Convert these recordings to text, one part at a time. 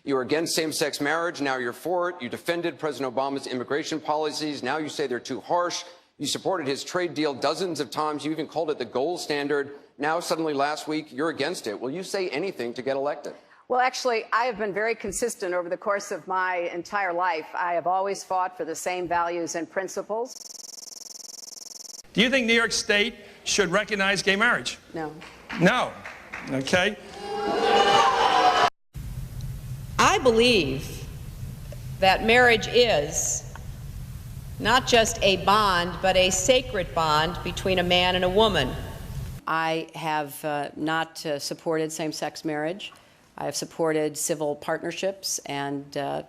You were against same-sex marriage. Now you're for it. You defended President Obama's immigration policies. Now you say they're too harsh. You supported his trade deal dozens of times. You even called it the gold standard. Now, suddenly last week, you're against it. Will you say anything to get elected? Well, actually, I have been very consistent over the course of my entire life. I have always fought for the same values and principles. Do you think New York State should recognize gay marriage? No. No. Okay. I believe that marriage is not just a bond, but a sacred bond between a man and a woman. I have not supported same-sex marriage. I have supported civil partnerships and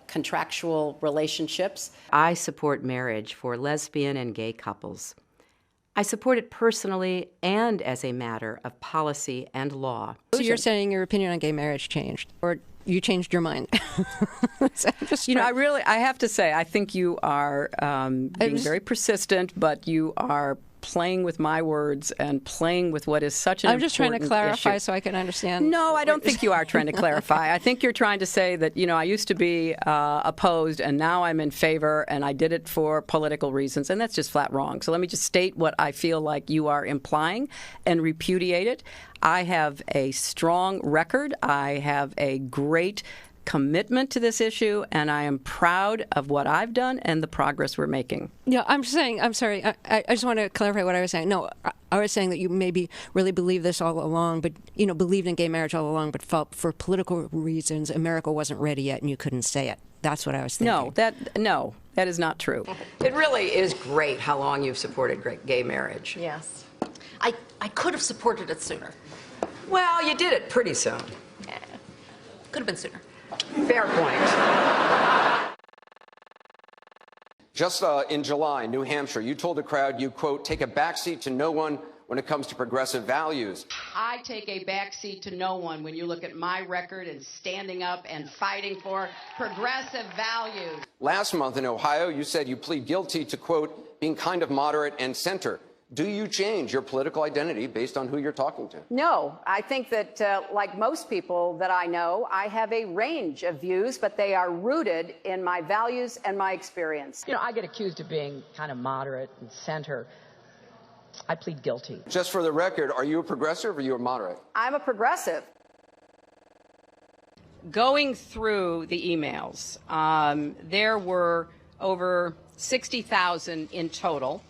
contractual relationships. I support marriage for lesbian and gay couples. I support it personally and as a matter of policy and law. So you're saying your opinion on gay marriage changed, or you changed your mind? I have to say, I think you are being very persistent, but you are playing with my words and playing with what is such an important issue. I'm just trying to clarify so I can understand. No, I don't think you are trying to clarify. I think you're trying to say that, I used to be opposed and now I'm in favor and I did it for political reasons, and that's just flat wrong. So let me just state what I feel like you are implying and repudiate it. I have a strong record. I have a great commitment to this issue, and I am proud of what I've done and the progress we're making. Yeah, I'm sorry, I just want to clarify what I was saying. No, I was saying that you maybe really believed this all along, but, believed in gay marriage all along, but felt for political reasons America wasn't ready yet and you couldn't say it. That's what I was thinking. No, that is not true. It really is great how long you've supported gay marriage. Yes. I could have supported it sooner. Well, you did it pretty soon. Yeah. Could have been sooner. Fair point. Just in July, New Hampshire, you told the crowd you, quote, take a backseat to no one when it comes to progressive values. I take a backseat to no one when you look at my record and standing up and fighting for progressive values. Last month in Ohio, you said you plead guilty to, quote, being kind of moderate and center. Do you change your political identity based on who you're talking to? No, I think that, like most people that I know, I have a range of views, but they are rooted in my values and my experience. I get accused of being kind of moderate and center. I plead guilty. Just for the record, are you a progressive or are you a moderate? I'm a progressive. Going through the emails, there were over 60,000 in total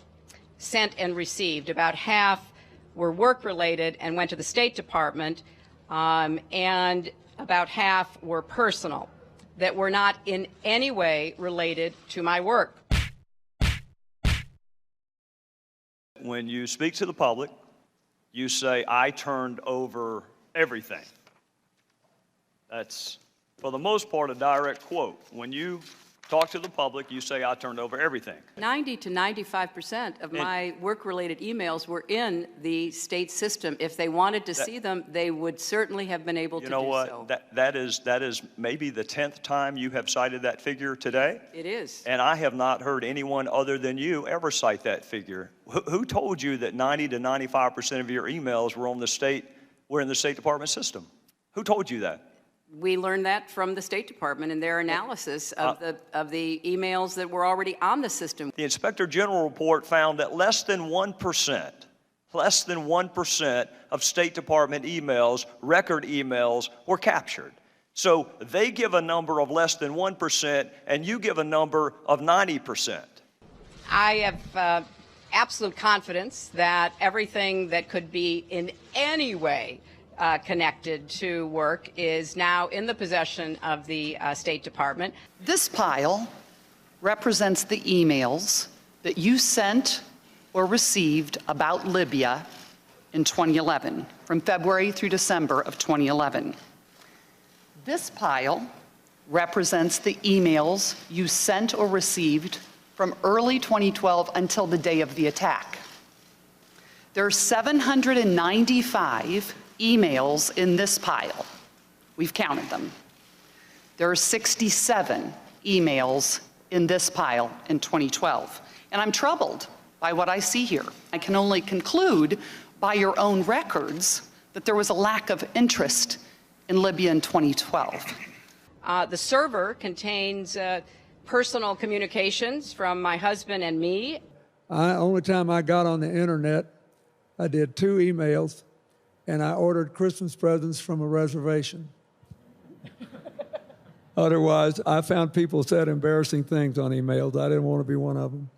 sent and received. About half were work-related and went to the State Department, and about half were personal, that were not in any way related to my work. When you speak to the public, you say, I turned over everything. That's, for the most part, a direct quote. When you talk to the public, you say, I turned over everything. 90 to 95% of my work-related emails were in the state system. If they wanted to see them, they would certainly have been able to do so. You know what? That is maybe the 10th time you have cited that figure today. It is. And I have not heard anyone other than you ever cite that figure. Who told you that 90 to 95% of your emails were in the State Department system? Who told you that? We learned that from the State Department in their analysis of the emails that were already on the system. The Inspector General report found that less than 1% of State Department emails, record emails, were captured. So they give a number of less than 1%, and you give a number of 90%. I have absolute confidence that everything that could be in any way connected to work is now in the possession of the State Department. This pile represents the emails that you sent or received about Libya in 2011, from February through December of 2011. This pile represents the emails you sent or received from early 2012 until the day of the attack. There are 795 emails in this pile. We've counted them. There are 67 emails in this pile in 2012. And I'm troubled by what I see here. I can only conclude by your own records that there was a lack of interest in Libya in 2012. The server contains personal communications from my husband and me. Only time I got on the internet, I did 2 emails, and I ordered Christmas presents from a reservation. Otherwise, I found people said embarrassing things on emails. I didn't want to be one of them.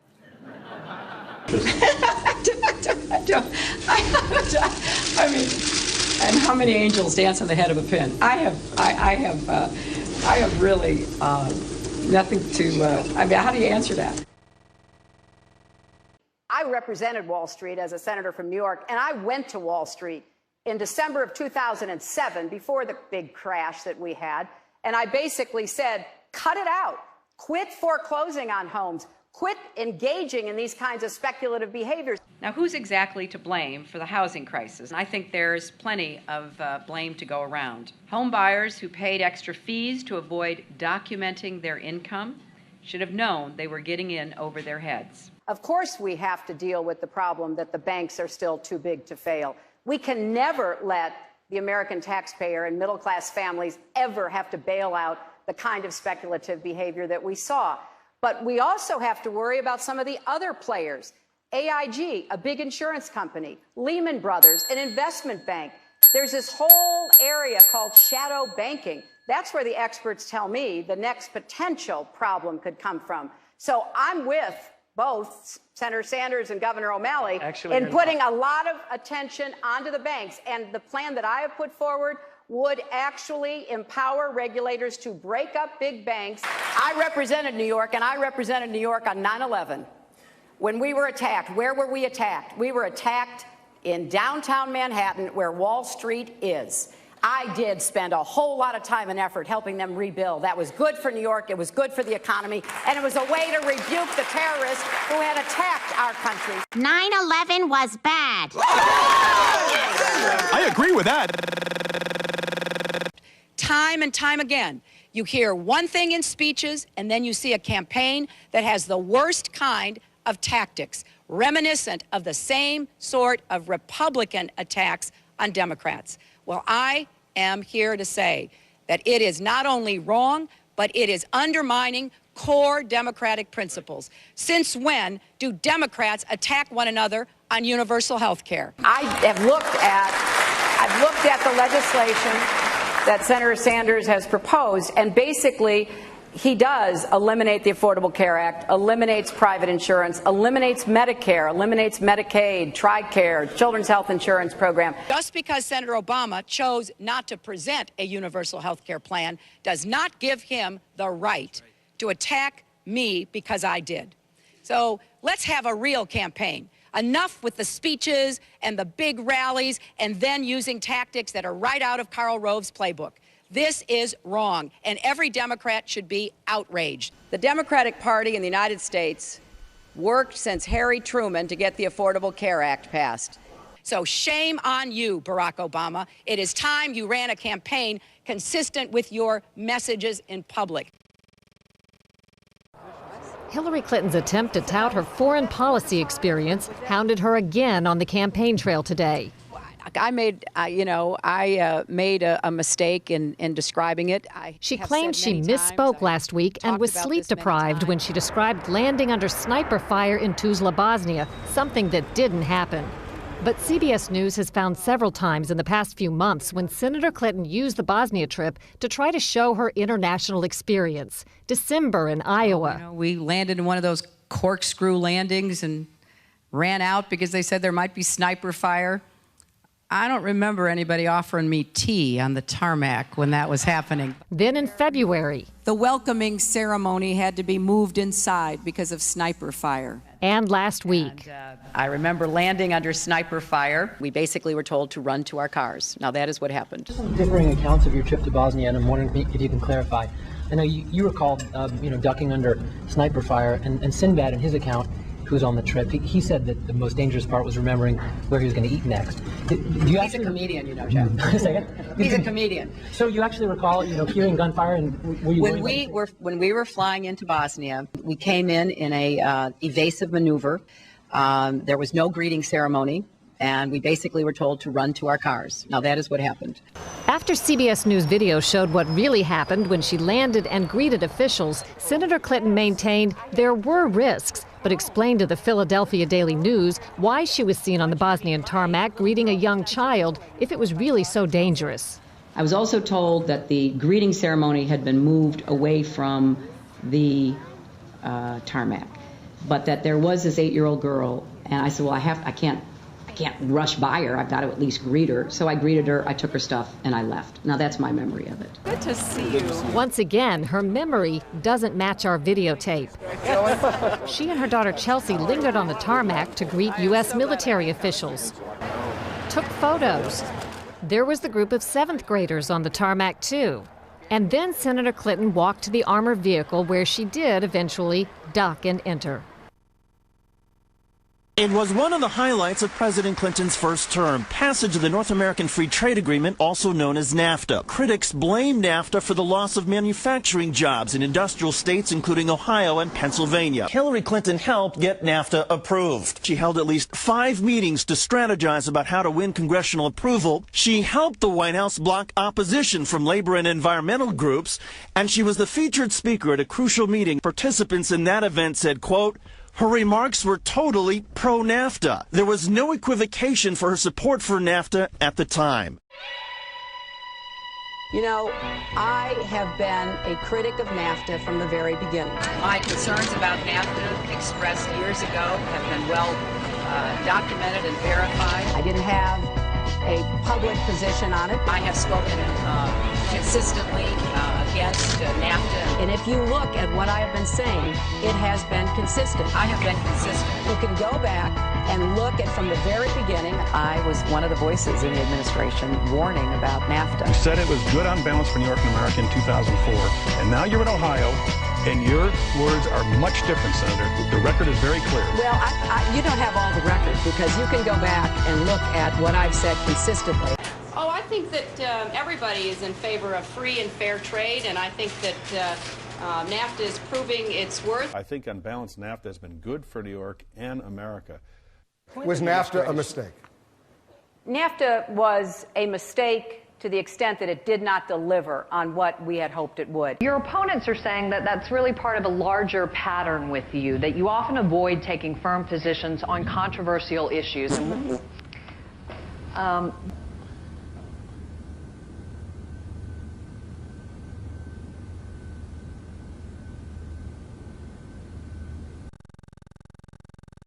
I mean, and how many angels dance on the head of a pin? I have really nothing to. I mean, how do you answer that? I represented Wall Street as a senator from New York, and I went to Wall Street in December of 2007, before the big crash that we had, and I basically said, cut it out. Quit foreclosing on homes. Quit engaging in these kinds of speculative behaviors. Now, who's exactly to blame for the housing crisis? I think there's plenty of blame to go around. Home buyers who paid extra fees to avoid documenting their income should have known they were getting in over their heads. Of course, we have to deal with the problem that the banks are still too big to fail. We can never let the American taxpayer and middle-class families ever have to bail out the kind of speculative behavior that we saw. But we also have to worry about some of the other players. AIG, a big insurance company, Lehman Brothers, an investment bank. There's this whole area called shadow banking. That's where the experts tell me the next potential problem could come from. So I'm with both Senator Sanders and Governor O'Malley in putting a lot of attention onto the banks. And the plan that I have put forward would actually empower regulators to break up big banks. I represented New York, and I represented New York on 9/11. When we were attacked, where were we attacked? We were attacked in downtown Manhattan, where Wall Street is. I did spend a whole lot of time and effort helping them rebuild. That was good for New York, it was good for the economy, and it was a way to rebuke the terrorists who had attacked our country. 9/11 was bad. I agree with that. Time and time again, you hear one thing in speeches, and then you see a campaign that has the worst kind of tactics, reminiscent of the same sort of Republican attacks on Democrats. Well, I am here to say that it is not only wrong, but it is undermining core democratic principles. Since when do Democrats attack one another on universal health care? I've looked at the legislation that Senator Sanders has proposed, and basically he does eliminate the Affordable Care Act, eliminates private insurance, eliminates Medicare, eliminates Medicaid, TRICARE, Children's Health Insurance Program. Just because Senator Obama chose not to present a universal health care plan does not give him the right to attack me because I did. So let's have a real campaign. Enough with the speeches and the big rallies and then using tactics that are right out of Karl Rove's playbook. This is wrong, and every Democrat should be outraged. The Democratic Party in the United States worked since Harry Truman to get the Affordable Care Act passed. So shame on you, Barack Obama. It is time you ran a campaign consistent with your messages in public. Hillary Clinton's attempt to tout her foreign policy experience hounded her again on the campaign trail today. I made a mistake in describing it. She claimed she misspoke last week and was sleep deprived when she described landing under sniper fire in Tuzla, Bosnia, something that didn't happen. But CBS News has found several times in the past few months when Senator Clinton used the Bosnia trip to try to show her international experience. December in Iowa. We landed in one of those corkscrew landings and ran out because they said there might be sniper fire. I don't remember anybody offering me tea on the tarmac when that was happening. Then in February. The welcoming ceremony had to be moved inside because of sniper fire. And last week. I remember landing under sniper fire. We basically were told to run to our cars. Now that is what happened. Differing accounts of your trip to Bosnia, and I'm wondering if you can clarify. I know you recall, ducking under sniper fire, and Sinbad in his account, who was on the trip, he said that the most dangerous part was remembering where he was going to eat next. He's a comedian, Jeff. He's a comedian. So you actually recall, hearing gunfire, and were you when we were flying into Bosnia, we came in a evasive maneuver. There was no greeting ceremony. and we basically were told to run to our cars. Now, that is what happened. After CBS News video showed what really happened when she landed and greeted officials, Senator Clinton maintained there were risks, but explained to the Philadelphia Daily News why she was seen on the Bosnian tarmac greeting a young child if it was really so dangerous. I was also told that the greeting ceremony had been moved away from the tarmac, but that there was this 8-year-old girl, and I said, well, I can't rush by her. I've got to at least greet her. So I greeted her, I took her stuff, and I left. Now that's my memory of it. Good to see you. Once again, her memory doesn't match our videotape. She and her daughter Chelsea lingered on the tarmac to greet U.S. military officials, took photos. There was the group of 7th graders on the tarmac, too. And then Senator Clinton walked to the armored vehicle where she did eventually duck and enter. It was one of the highlights of President Clinton's first term, passage of the North American Free Trade Agreement, also known as NAFTA. Critics blame NAFTA for the loss of manufacturing jobs in industrial states, including Ohio and Pennsylvania. Hillary Clinton helped get NAFTA approved. She held at least 5 meetings to strategize about how to win congressional approval. She helped the White House block opposition from labor and environmental groups, and she was the featured speaker at a crucial meeting. Participants in that event said, quote, her remarks were totally pro-NAFTA. There was no equivocation for her support for NAFTA at the time. You know, I have been a critic of NAFTA from the very beginning. My concerns about NAFTA expressed years ago have been well documented and verified. I didn't have a public position on it. I have spoken consistently against NAFTA. And if you look at what I have been saying, it has been consistent. I have been consistent. You can go back and look at from the very beginning. I was one of the voices in the administration warning about NAFTA. You said it was good on balance for New York and America in 2004, and now you're in Ohio, and your words are much different, Senator. The record is very clear. Well, you don't have all the record, because you can go back and look at what I've said consistently. Oh, I think that everybody is in favor of free and fair trade, and I think that NAFTA is proving its worth. I think on balance, NAFTA has been good for New York and America. Was NAFTA a mistake? NAFTA was a mistake to the extent that it did not deliver on what we had hoped it would. Your opponents are saying that that's really part of a larger pattern with you, that you often avoid taking firm positions on controversial issues.